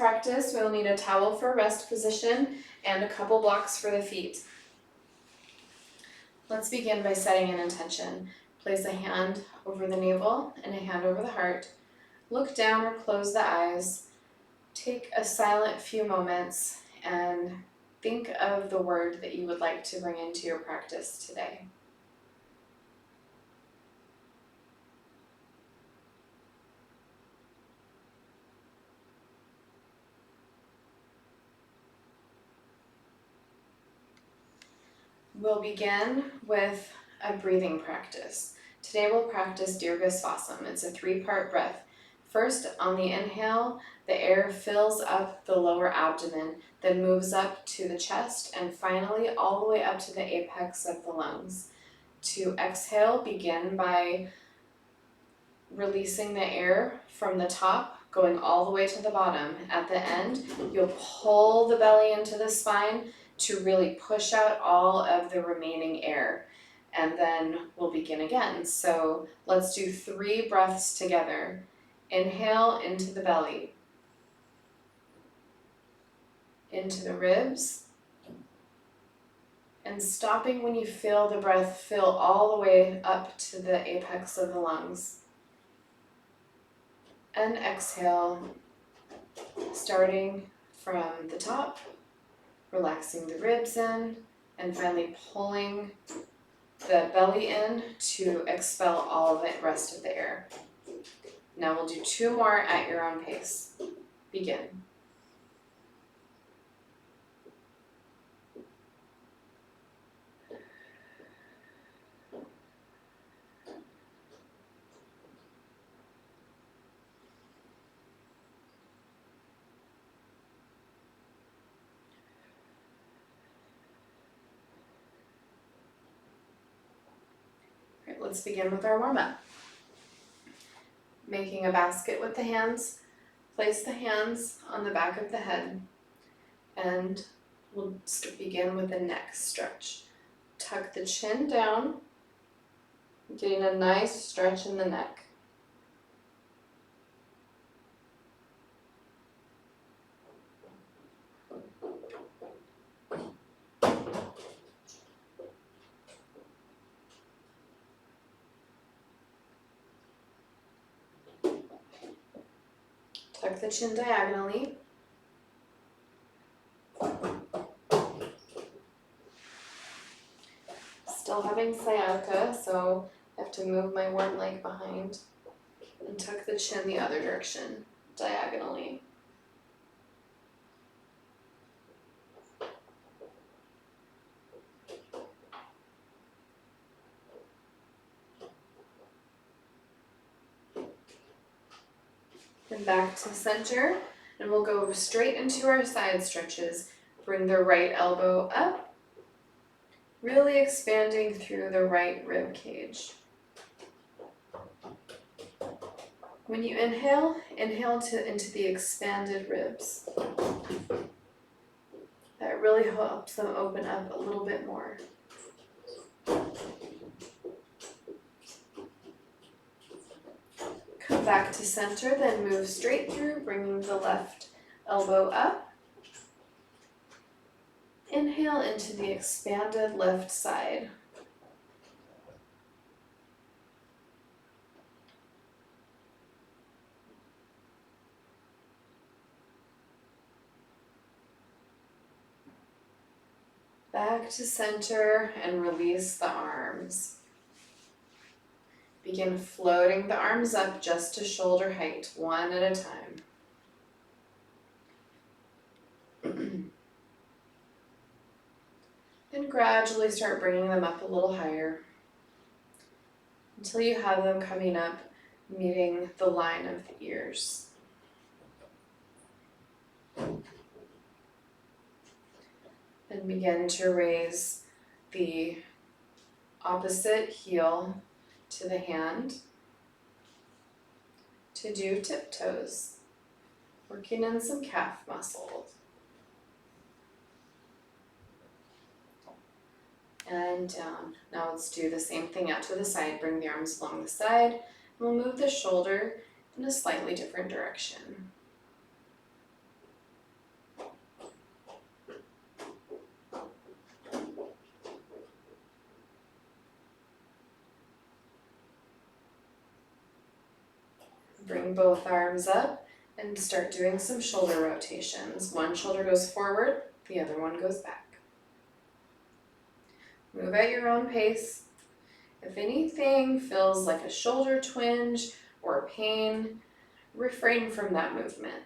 practice, we'll need a towel for rest position and a couple blocks for the feet. Let's begin by setting an intention. Place a hand over the navel and a hand over the heart. Look down or close the eyes. Take a silent few moments and think of the word that you would like to bring into your practice today. We'll begin with a breathing practice. Today we'll practice Dirghasvasam. It's a 3-part breath. First, on the inhale, the air fills up the lower abdomen, then moves up to the chest, and finally all the way up to the apex of the lungs. To exhale, begin by releasing the air from the top, going all the way to the bottom. At the end, you'll pull the belly into the spine to really push out all of the remaining air. And then we'll begin again. So let's do 3 breaths together. Inhale into the belly, into the ribs, and stopping when you feel the breath fill all the way up to the apex of the lungs. And exhale, starting from the top, relaxing the ribs in, and finally pulling the belly in to expel all of the rest of the air. Now we'll do 2 more at your own pace. Begin. Let's begin with our warm-up. Making a basket with the hands, place the hands on the back of the head, and we'll begin with the neck stretch. Tuck the chin down, getting a nice stretch in the neck. Tuck the chin diagonally. Still having sciatica, so I have to move my one leg behind and tuck the chin the other direction, diagonally. Then back to center, and we'll go straight into our side stretches. Bring the right elbow up, really expanding through the right rib cage. When you inhale, into the expanded ribs. That really helps them open up a little bit more. Come back to center, then move straight through, bringing the left elbow up. Inhale into the expanded left side. Back to center and release the arms. Begin floating the arms up just to shoulder height, one at a time. Then gradually start bringing them up a little higher until you have them coming up, meeting the line of the ears. Then begin to raise the opposite heel to the hand to do tiptoes, working in some calf muscles. And down. Now let's do the same thing out to the side. Bring the arms along the side, and we'll move the shoulder in a slightly different direction. Bring both arms up and start doing some shoulder rotations. One shoulder goes forward, the other one goes back. Move at your own pace. If anything feels like a shoulder twinge or pain, refrain from that movement.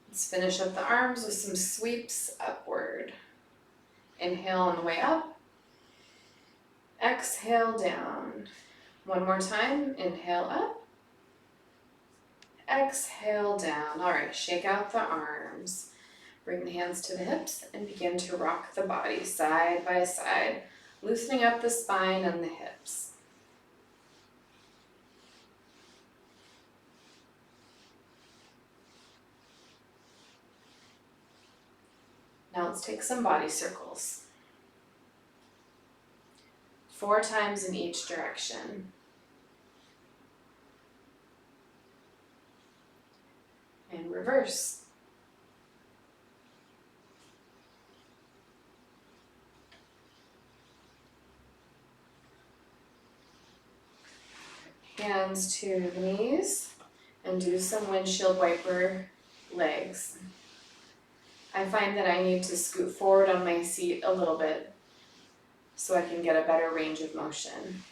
Let's finish up the arms with some sweeps upward. Inhale on the way up. Exhale down. One more time. Inhale up. Exhale down. All right, shake out the arms. Bring the hands to the hips and begin to rock the body side by side, loosening up the spine and the hips. Now let's take some body circles. 4 times in each direction. And reverse. Hands to the knees and do some windshield wiper legs. I find that I need to scoot forward on my seat a little bit so I can get a better range of motion.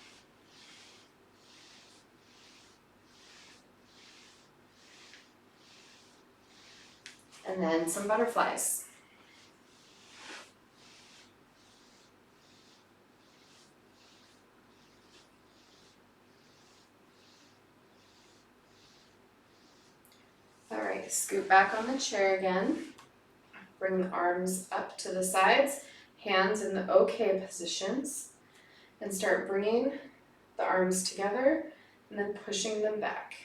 And then some butterflies. All right, scoot back on the chair again. Bring the arms up to the sides, hands in the OK positions, and start bringing the arms together and then pushing them back.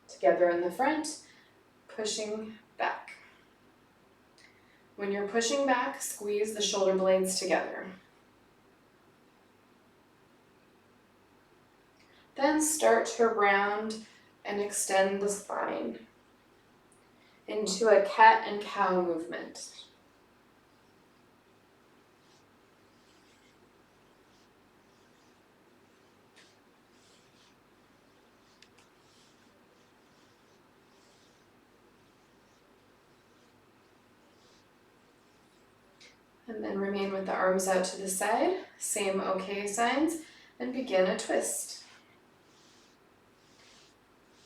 Together in the front, pushing back. When you're pushing back, squeeze the shoulder blades together. Then start to round and extend the spine into a cat and cow movement. And then remain with the arms out to the side, same OK signs, and begin a twist.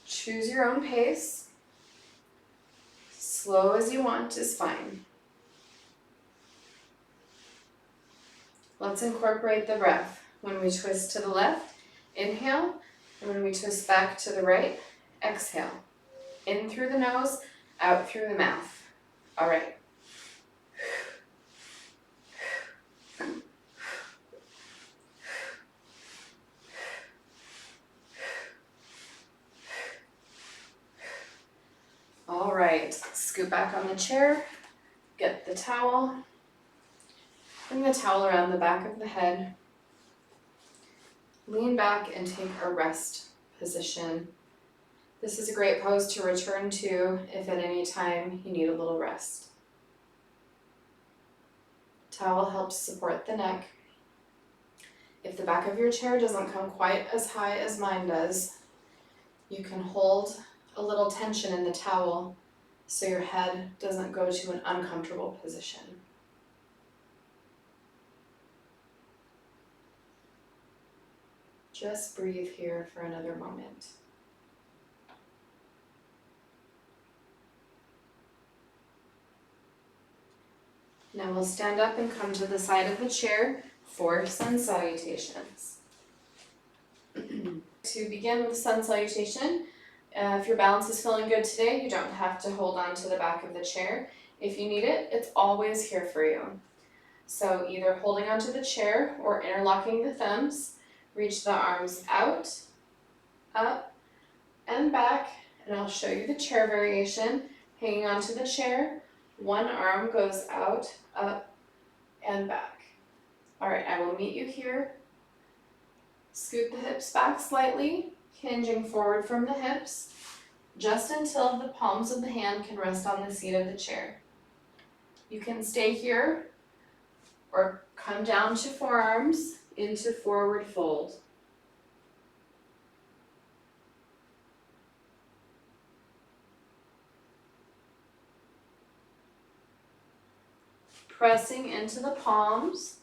Choose your own pace. Slow as you want is fine. Let's incorporate the breath. When we twist to the left, inhale, and when we twist back to the right, exhale. In through the nose, out through the mouth. All right. All right, scoot back on the chair, get the towel, bring the towel around the back of the head, lean back and take a rest position. This is a great pose to return to if at any time you need a little rest. Towel helps support the neck. If the back of your chair doesn't come quite as high as mine does, you can hold a little tension in the towel so your head doesn't go to an uncomfortable position. Just breathe here for another moment. Now we'll stand up and come to the side of the chair for sun salutations. To begin with sun salutation, if your balance is feeling good today, you don't have to hold on to the back of the chair. If you need it, it's always here for you. So either holding onto the chair or interlocking the thumbs, reach the arms out, up, and back, and I'll show you the chair variation. Hanging onto the chair, one arm goes out, up, and back. All right, I will meet you here. Scoot the hips back slightly, hinging forward from the hips, just until the palms of the hand can rest on the seat of the chair. You can stay here or come Come down to forearms into forward fold. Pressing into the palms,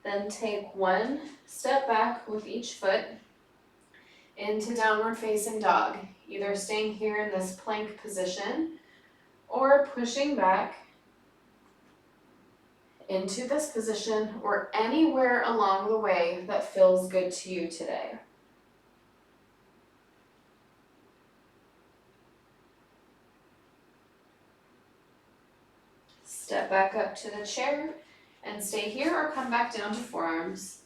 then take one step back with each foot into downward facing dog, either staying here in this plank position or pushing back into this position or anywhere along the way that feels good to you today. Step back up to the chair and stay here or come back down to forearms.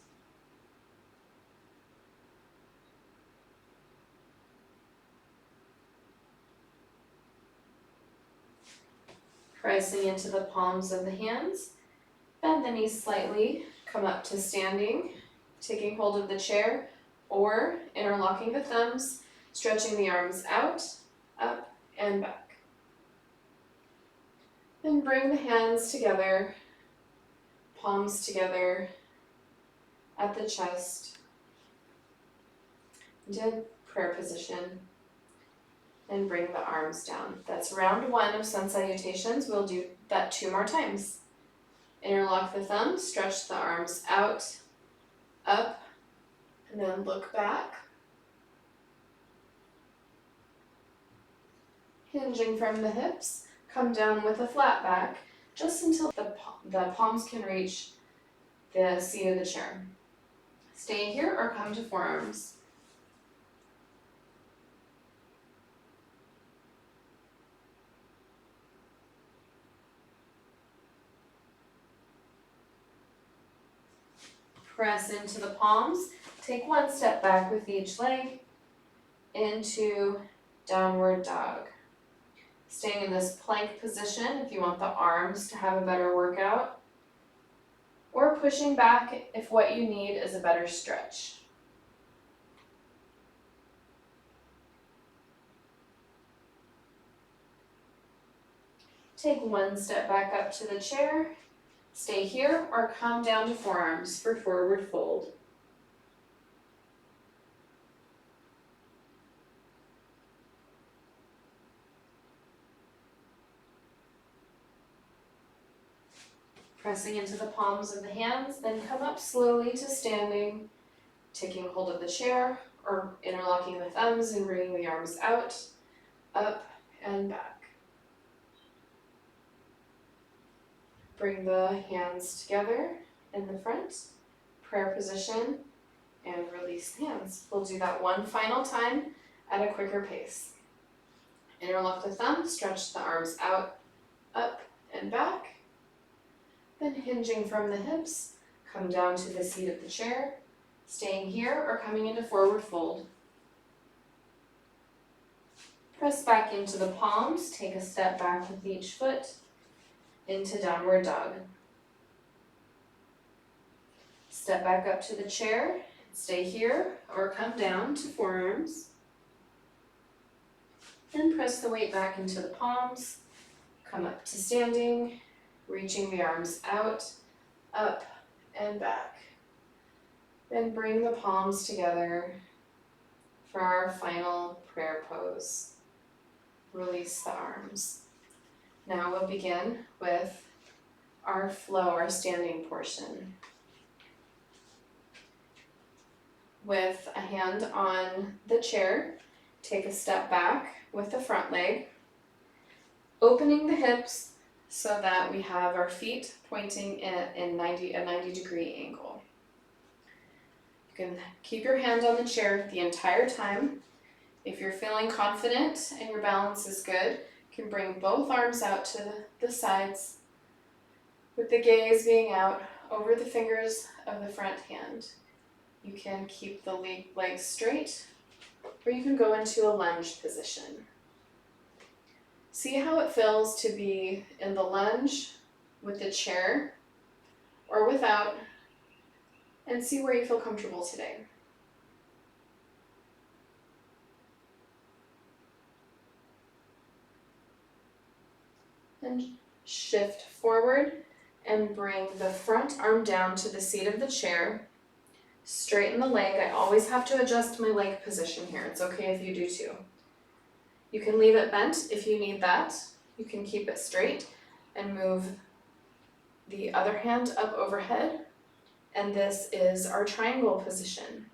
Pressing into the palms of the hands, bend the knees slightly, come up to standing, taking hold of the chair or interlocking the thumbs, stretching the arms out, up, and back. Then bring the hands together, palms together at the chest. Into prayer position. And bring the arms down. That's round one of sun salutations. We'll do that 2 more times. Interlock the thumbs, stretch the arms out, up, and then look back. Hinging from the hips, come down with a flat back, just until the palms can reach the seat of the chair. Stay here or come to forearms. Press into the palms, take one step back with each leg into downward dog. Staying in this plank position if you want the arms to have a better workout, or pushing back if what you need is a better stretch. Take one step back up to the chair. Stay here or come down to forearms for forward fold. Pressing into the palms of the hands, then come up slowly to standing, taking hold of the chair or interlocking the thumbs and bringing the arms out, up, and back. Bring the hands together in the front, prayer position, and release the hands. We'll do that one final time at a quicker pace. Interlock the thumbs, stretch the arms out, up, and back. Then hinging from the hips, come down to the seat of the chair, staying here or coming into forward fold. Press back into the palms, take a step back with each foot, into downward dog. Step back up to the chair, stay here or come down to forearms. Then press the weight back into the palms, come up to standing, reaching the arms out, up, and back. Then bring the palms together for our final prayer pose. Release the arms. Now we'll begin with our flow, our standing portion. With a hand on the chair, take a step back with the front leg, opening the hips so that we have our feet pointing in a 90-degree angle. You can keep your hand on the chair the entire time. If you're feeling confident and your balance is good, you can bring both arms out to the sides with the gaze being out over the fingers of the front hand. You can keep the legs straight, or you can go into a lunge position. See how it feels to be in the lunge with the chair or without, and see where you feel comfortable today. And shift forward and bring the front arm down to the seat of the chair. Straighten the leg. I always have to adjust my leg position here. It's okay if you do too. You can leave it bent if you need that. You can keep it straight and move the other hand up overhead. And this is our triangle position.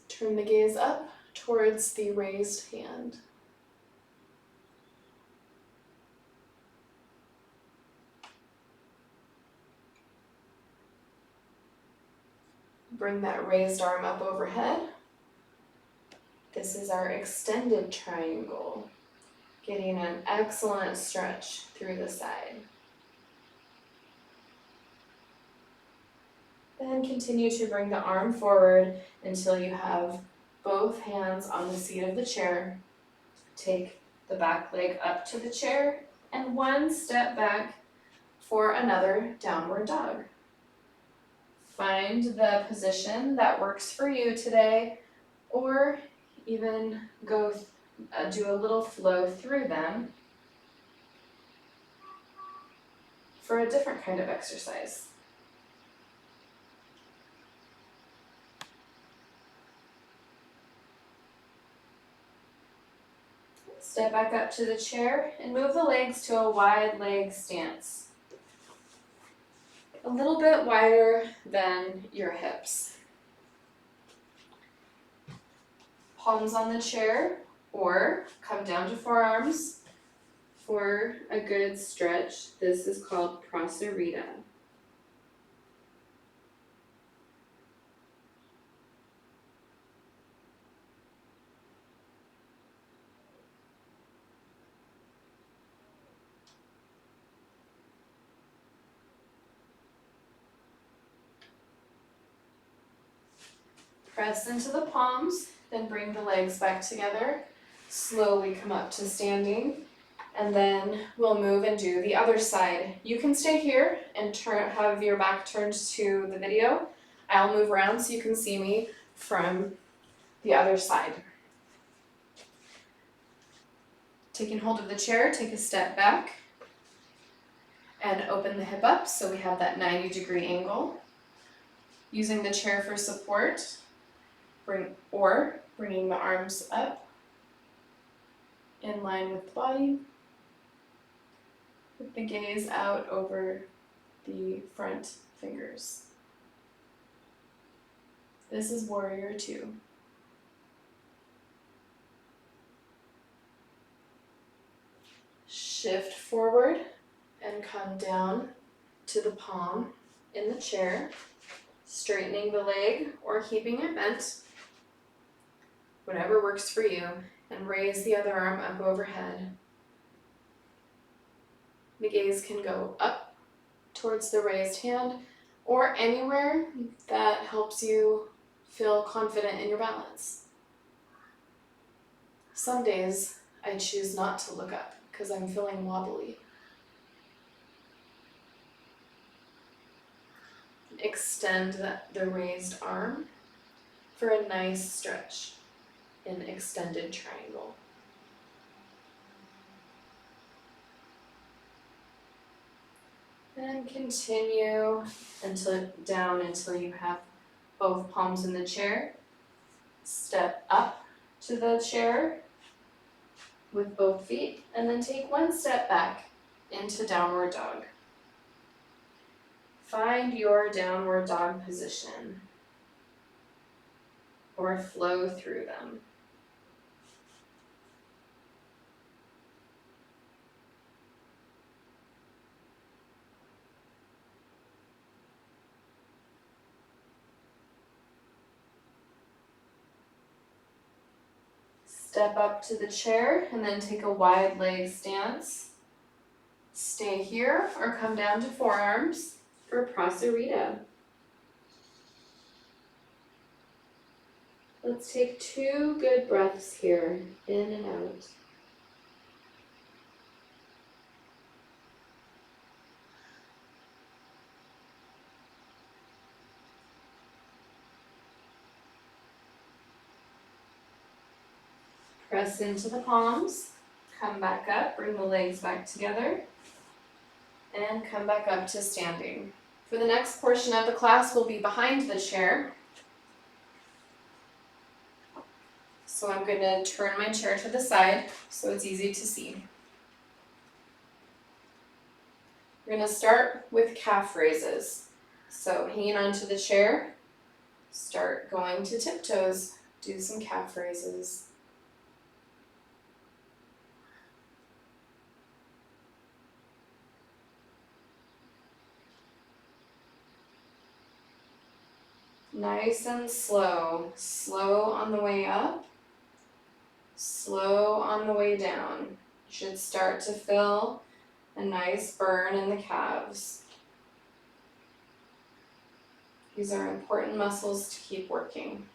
Turn the gaze up towards the raised hand. Bring that raised arm up overhead. This is our extended triangle, getting an excellent stretch through the side. Then continue to bring the arm forward until you have both hands on the seat of the chair. Take the back leg up to the chair and one step back for another downward dog. Find the position that works for you today, or even go do a little flow through them for a different kind of exercise. Step back up to the chair and move the legs to a wide leg stance. A little bit wider than your hips. Palms on the chair, or come down to forearms for a good stretch. This is called prasarita. Press into the palms, then bring the legs back together. Slowly come up to standing, and then we'll move and do the other side. You can stay here and have your back turned to the video. I'll move around so you can see me from the other side. Taking hold of the chair, take a step back and open the hip up so we have that 90-degree angle. Using the chair for support, bringing the arms up in line with the body, with the gaze out over the front fingers. This is warrior 2. Shift forward and come down to the palm in the chair, straightening the leg or keeping it bent, whatever works for you, and raise the other arm up overhead. The gaze can go up towards the raised hand or anywhere that helps you feel confident in your balance. Some days I choose not to look up because I'm feeling wobbly. Extend the raised arm for a nice stretch in extended triangle. And continue until you have both palms in the chair. Step up to the chair with both feet, and then take one step back into downward dog. Find your downward dog position or flow through them. Step up to the chair and then take a wide leg stance. Stay here or come down to forearms for prasarita. Let's take 2 good breaths here, in and out. Press into the palms, Come back up, bring the legs back together, and come back up to standing. For the next portion of the class, we'll be behind the chair. So I'm going to turn my chair to the side so it's easy to see. We're going to start with calf raises. So hanging onto the chair, start going to tiptoes, do some calf raises. Nice and slow. Slow on the way up, slow on the way down. You should start to feel a nice burn in the calves. These are important muscles to keep working.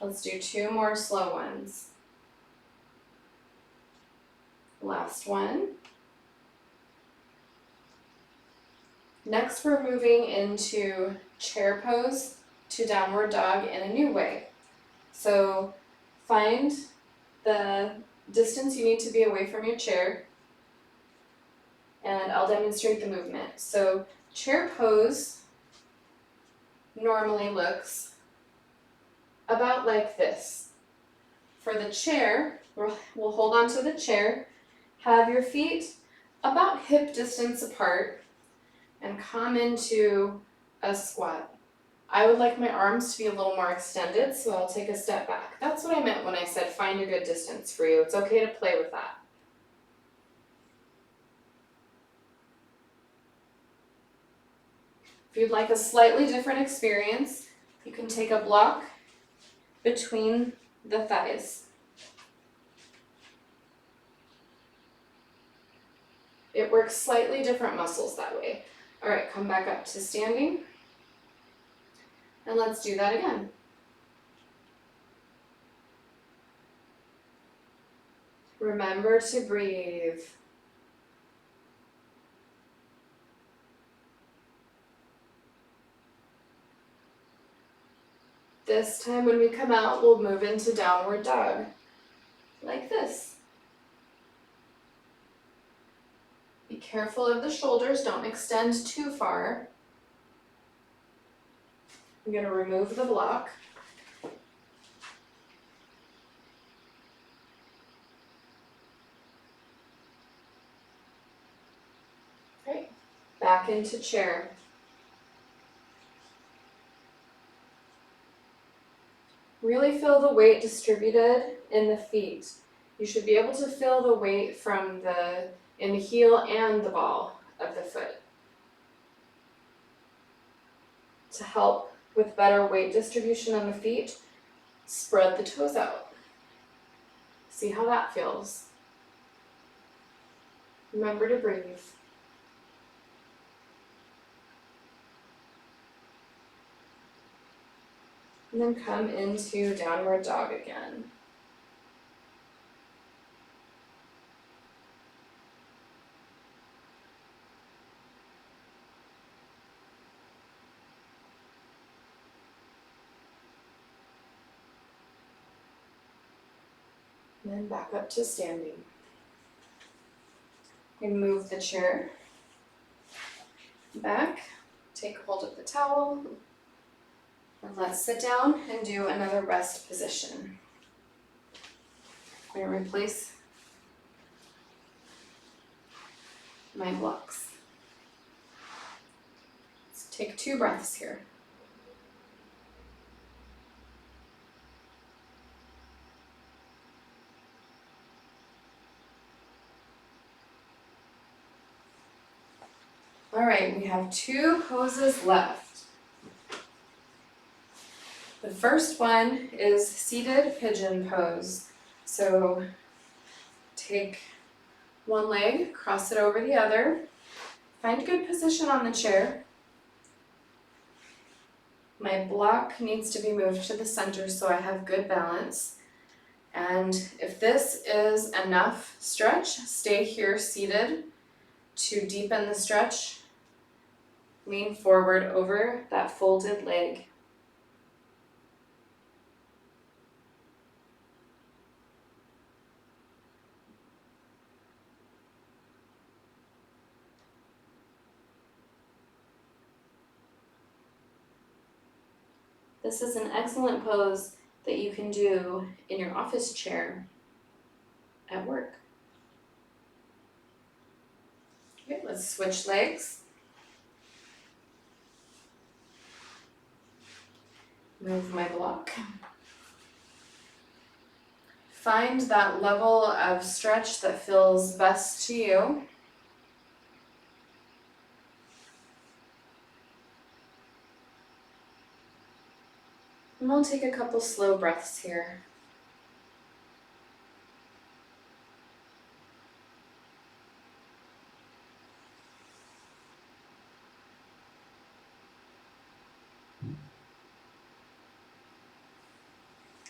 Let's do 2 more slow ones. Last one. Next, we're moving into chair pose to downward dog in a new way. So find the distance you need to be away from your chair, and I'll demonstrate the movement. So chair pose normally looks about like this. For the chair, we'll hold on to the chair, have your feet about hip distance apart, and come into a squat. I would like my arms to be a little more extended, so I'll take a step back. That's what I meant when I said find a good distance for you. It's okay to play with that. If you'd like a slightly different experience, you can take a block between the thighs. It works slightly different muscles that way. All right, come back up to standing. And let's do that again. Remember to breathe. This time when we come out, we'll move into downward dog, like this. Be careful of the shoulders, don't extend too far. I'm going to remove the block. Okay, back into chair. Really feel the weight distributed in the feet. You should be able to feel the weight in the heel and the ball of the foot. To help with better weight distribution on the feet, spread the toes out. See how that feels. Remember to breathe. And then come into downward dog again. And then back up to standing. And move the chair back, take hold of the towel, and let's sit down and do another rest position. I'm going to replace my blocks. Let's take 2 breaths here. All right, we have 2 poses left. The first one is seated pigeon pose. So take one leg, cross it over the other, find a good position on the chair. My block needs to be moved to the center so I have good balance. And if this is enough stretch, stay here seated. To deepen the stretch, lean forward over that folded leg. This is an excellent pose that you can do in your office chair at work. Okay, let's switch legs. Move my block. Find that level of stretch that feels best to you. And we'll take a couple slow breaths here.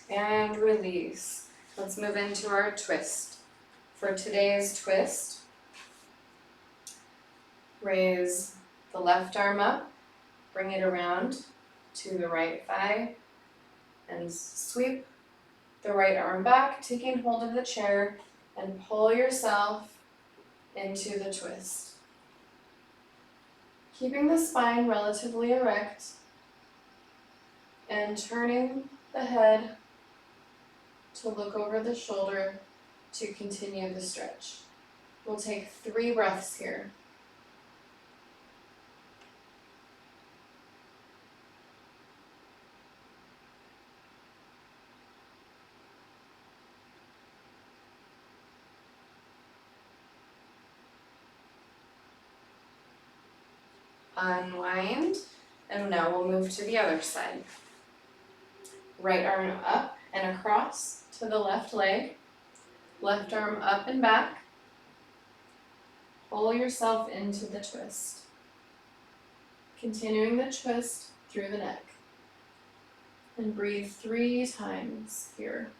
And release. Let's move into our twist. For today's twist, raise the left arm up, bring it around to the right thigh, and sweep the right arm back, taking hold of the chair, and pull yourself into the twist. Keeping the spine relatively erect, and turning the head to look over the shoulder to continue the stretch. We'll take 3 breaths here. Unwind, and now we'll move to the other side. Right arm up and across to the left leg. Left arm up and back. Pull yourself into the twist. Continuing the twist through the neck. And breathe 3 times here.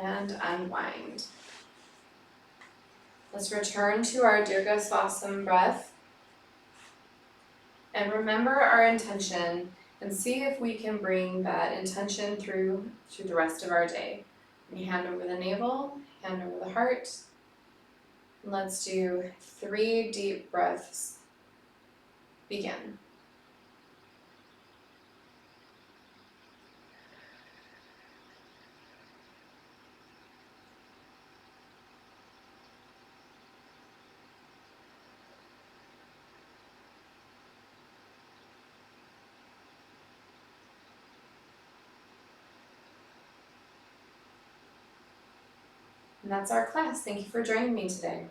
And unwind. Let's return to our Dirghasvasana breath. And remember our intention and see if we can bring that intention through to the rest of our day. And hand over the navel, hand over the heart. And let's do 3 deep breaths. Begin. And that's our class. Thank you for joining me today.